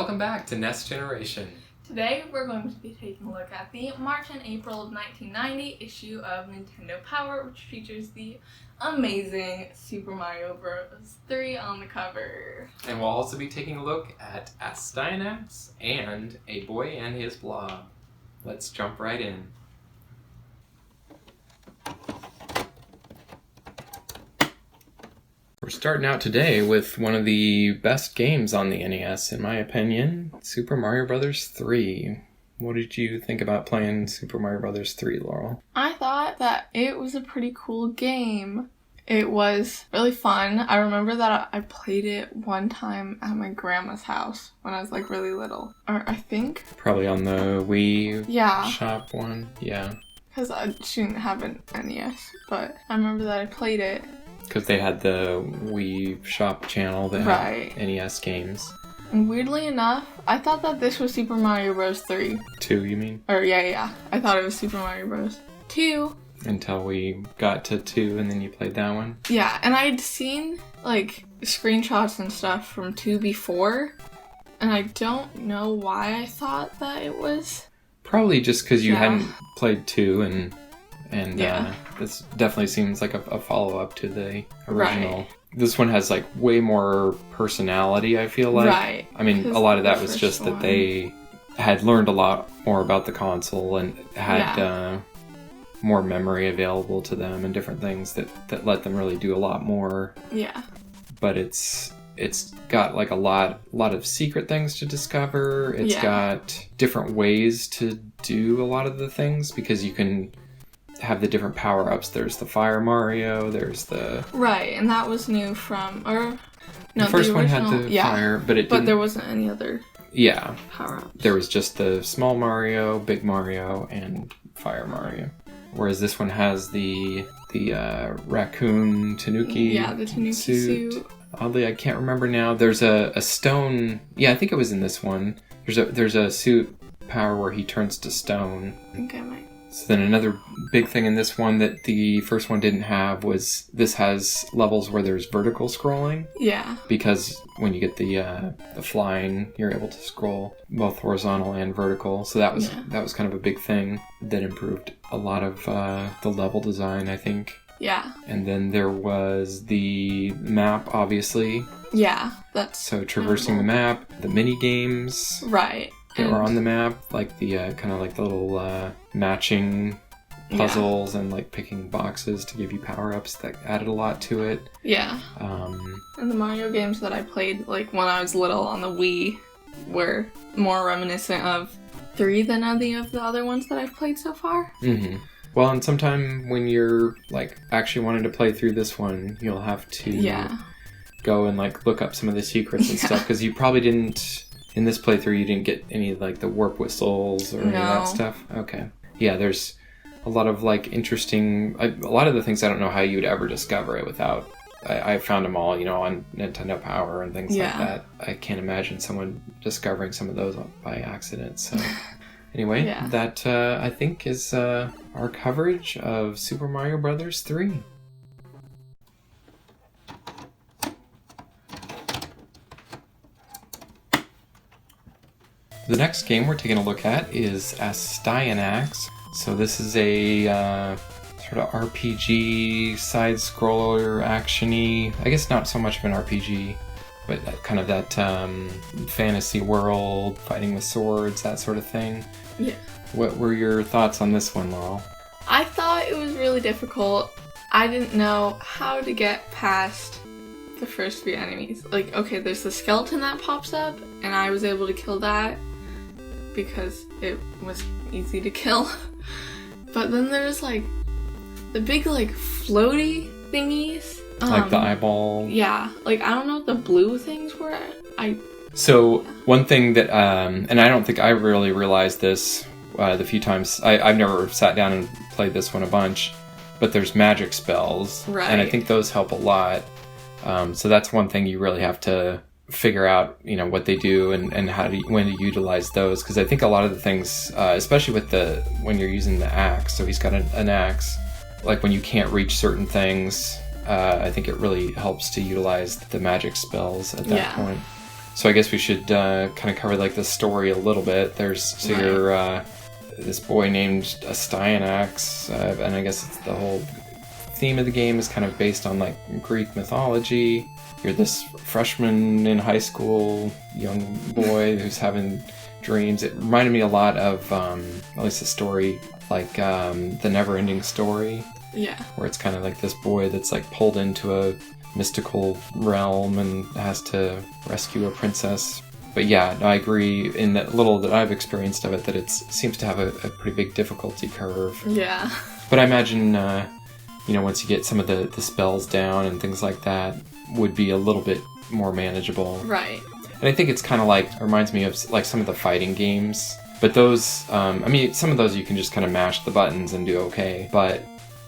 welcome back to Next Generation. Today we're going to be taking a look at the March and April of 1990 issue of Nintendo Power, which features the amazing Super Mario Bros. 3 on the cover. And we'll also be taking a look at Astyanax and A Boy and His Blob. Let's jump right in. We're starting out today with one of the best games on the NES, in my opinion, Super Mario Bros. 3. What did you think about playing Super Mario Bros. 3, Laurel? I thought that it was a pretty cool game. It was really fun. I remember that I played it one time at my grandma's house when I was like really little. Or I think... Probably on the Wii shop one. Yeah. Because she didn't have an NES, but I remember that I played it. Because they had the Wii shop channel that had NES games. And weirdly enough, I thought that this was Super Mario Bros. 3. 2, you mean? Or yeah. I thought it was Super Mario Bros. 2. Until we got to 2 and then you played that one? Yeah, and I'd seen like screenshots and stuff from 2 before. And I don't know why I thought that it was. Probably just because you hadn't played 2 and this definitely seems like a follow-up to the original. Right. This one has like way more personality, I feel like. Right. I mean, a lot of that was just that they had learned a lot more about the console and had more memory available to them and different things that let them really do a lot more. Yeah. But it's got like a lot of secret things to discover. It's got different ways to do a lot of the things because you can have the different power-ups. There's the Fire Mario, there's the... Right, and that was new from... No, the first one had the fire, but it didn't... But there wasn't any other power-ups. There was just the Small Mario, Big Mario, and Fire Mario. Whereas this one has the raccoon Tanuki the Tanuki suit. Oddly, I can't remember now. There's a stone... Yeah, I think it was in this one. There's a suit power where he turns to stone. I think I might. So then another big thing in this one that the first one didn't have was this has levels where there's vertical scrolling. Yeah. Because when you get the flying, you're able to scroll both horizontal and vertical. So that was kind of a big thing that improved a lot of the level design, I think. Yeah. And then there was the map, obviously. Yeah, that's... So traversing the map, the mini games. Right. That were on the map, like the kind of like the little matching puzzles and like picking boxes to give you power-ups that added a lot to it. Yeah. And the Mario games that I played like when I was little on the Wii were more reminiscent of 3 than any of the other ones that I've played so far. Mm-hmm. Well, and sometime when you're like actually wanting to play through this one, you'll have to go and like look up some of the secrets and stuff because you probably didn't... In this playthrough, you didn't get any like the warp whistles or any of that stuff? Okay. Yeah, there's a lot of like interesting... a lot of the things I don't know how you would ever discover it without... I found them all, on Nintendo Power and things like that. I can't imagine someone discovering some of those by accident. So anyway, that I think is our coverage of Super Mario Bros. 3. The next game we're taking a look at is Astyanax. So this is a sort of RPG, side-scroller, action-y. I guess not so much of an RPG, but kind of that fantasy world, fighting with swords, that sort of thing. Yeah. What were your thoughts on this one, Laurel? I thought it was really difficult. I didn't know how to get past the first 3 enemies. Like, okay, there's the skeleton that pops up, and I was able to kill that because it was easy to kill. But then there's like the big like floaty thingies. Like the eyeball. Yeah. Like I don't know what the blue things were. So one thing that, and I don't think I really realized this the few times, I've never sat down and played this one a bunch, but there's magic spells. Right. And I think those help a lot. So that's one thing you really have to figure out, what they do and when to utilize those. Because I think a lot of the things, especially with when you're using the axe, so he's got an axe, like when you can't reach certain things, I think it really helps to utilize the magic spells at that point. So I guess we should kind of cover like the story a little bit. You're this boy named Astyanax, and I guess it's the whole theme of the game is kind of based on like Greek mythology. You're this freshman in high school, young boy who's having dreams. It reminded me a lot of, at least the story, like the Never-Ending Story. Yeah. Where it's kind of like this boy that's like pulled into a mystical realm and has to rescue a princess. But yeah, I agree in that little that I've experienced of it that it seems to have a pretty big difficulty curve. Yeah. But I imagine, once you get some of the spells down and things like that, would be a little bit more manageable. Right. And I think it's kind of like, reminds me of like some of the fighting games. But those, some of those you can just kind of mash the buttons and do okay. But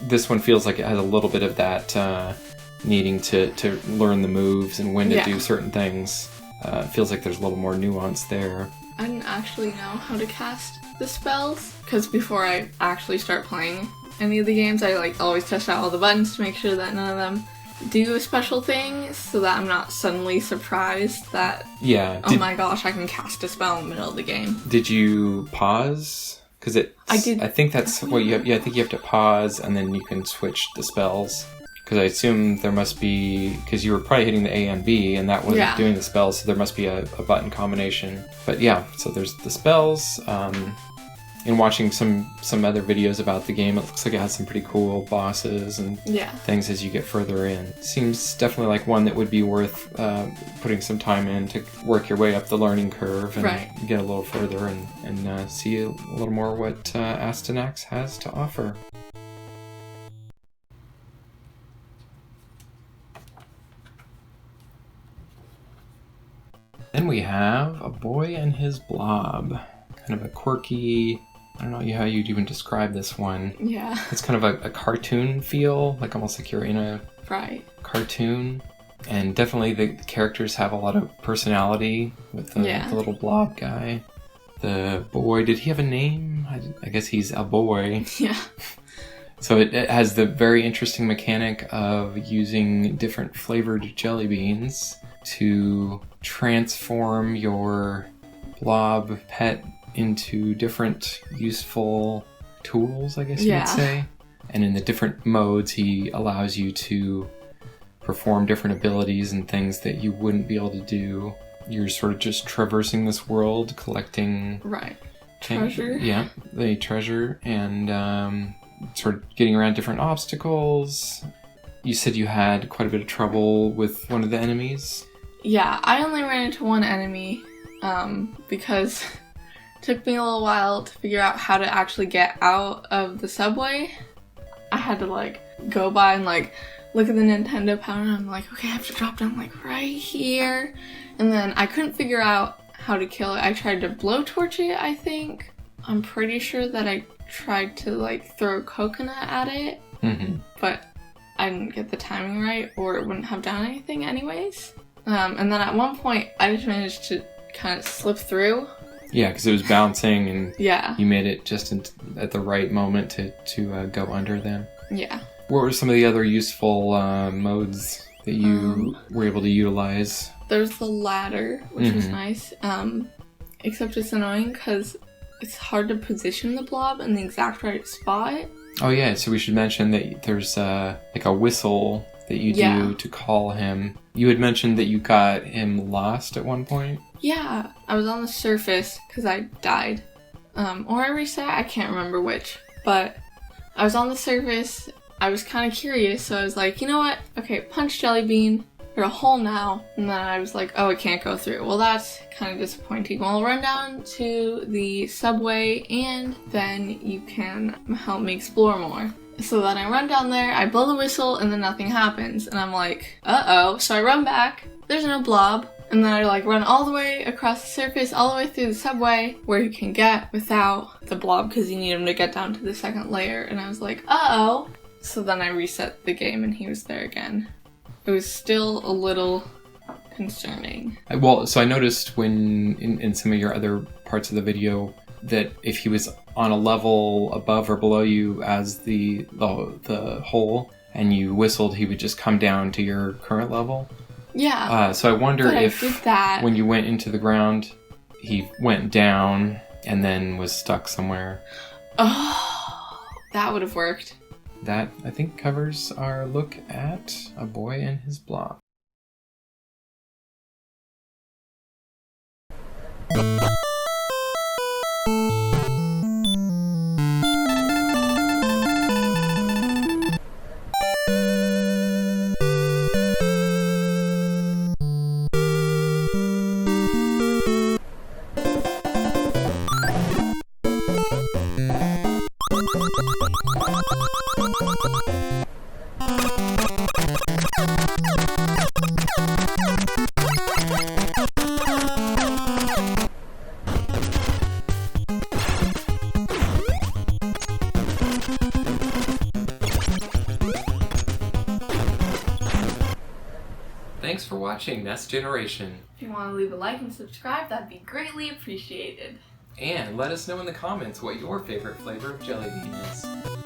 this one feels like it has a little bit of that needing to learn the moves and when to do certain things. It feels like there's a little more nuance there. I didn't actually know how to cast the spells, because before I actually start playing any of the games, I like always test out all the buttons to make sure that none of them do a special thing, so that I'm not suddenly surprised that, oh my gosh, I can cast a spell in the middle of the game. Did you pause? Because I did. I think that's what you have. Yeah, I think you have to pause and then you can switch the spells. Because I assume there must be, because you were probably hitting the A and B and that wasn't doing the spells, so there must be a button combination. But yeah, so there's the spells. In watching some other videos about the game, it looks like it has some pretty cool bosses and things as you get further in. Seems definitely like one that would be worth putting some time in to work your way up the learning curve and get a little further and see a little more what Astyanax has to offer. Then we have A Boy and His Blob. Kind of a quirky, I don't know how you'd even describe this one. Yeah. It's kind of a cartoon feel, like almost like you're in a cartoon. And definitely the characters have a lot of personality with the little blob guy. The boy, did he have a name? I guess he's a boy. Yeah. So it has the very interesting mechanic of using different flavored jelly beans to transform your blob pet into different useful tools, I guess you would say. And in the different modes, he allows you to perform different abilities and things that you wouldn't be able to do. You're sort of just traversing this world, collecting... treasure. The treasure, and sort of getting around different obstacles. You said you had quite a bit of trouble with one of the enemies. Yeah, I only ran into one enemy because it took me a little while to figure out how to actually get out of the subway. I had to go by and look at the Nintendo Power and I'm like, okay, I have to drop down right here. And then I couldn't figure out how to kill it. I tried to blowtorch it, I think. I'm pretty sure that I tried to throw coconut at it, but I didn't get the timing right or it wouldn't have done anything anyways. And then at one point, I just managed to kind of slip through. Yeah, because it was bouncing and you made it just at the right moment to go under them. Yeah. What were some of the other useful modes that you were able to utilize? There's the ladder, which was nice. Except it's annoying because it's hard to position the blob in the exact right spot. Oh yeah, so we should mention that there's a whistle that you do to call him. You had mentioned that you got him lost at one point? Yeah, I was on the surface because I died. Or I reset, I can't remember which. But I was on the surface, I was kind of curious, so I was like, you know what? Okay, punch jelly bean. There's a hole now. And then I was like, oh, it can't go through. Well, that's kind of disappointing. Well, I'll run down to the subway and then you can help me explore more. So then I run down there, I blow the whistle, and then nothing happens. And I'm like, uh-oh. So I run back, there's no blob. And then I run all the way across the surface, all the way through the subway, where you can get without the blob, because you need him to get down to the second layer. And I was like, uh-oh. So then I reset the game and he was there again. It was still a little concerning. Well, so I noticed when, in some of your other parts of the video, that if he was on a level above or below you as the hole, and you whistled, he would just come down to your current level. Yeah. So I wonder if I did that. when you went into the ground, he went down and then was stuck somewhere. Oh, that would have worked. That, I think, covers our look at A Boy and His Blob. Thanks for watching Nest Generation. If you want to leave a like and subscribe, that'd be greatly appreciated. And let us know in the comments what your favorite flavor of jelly bean is.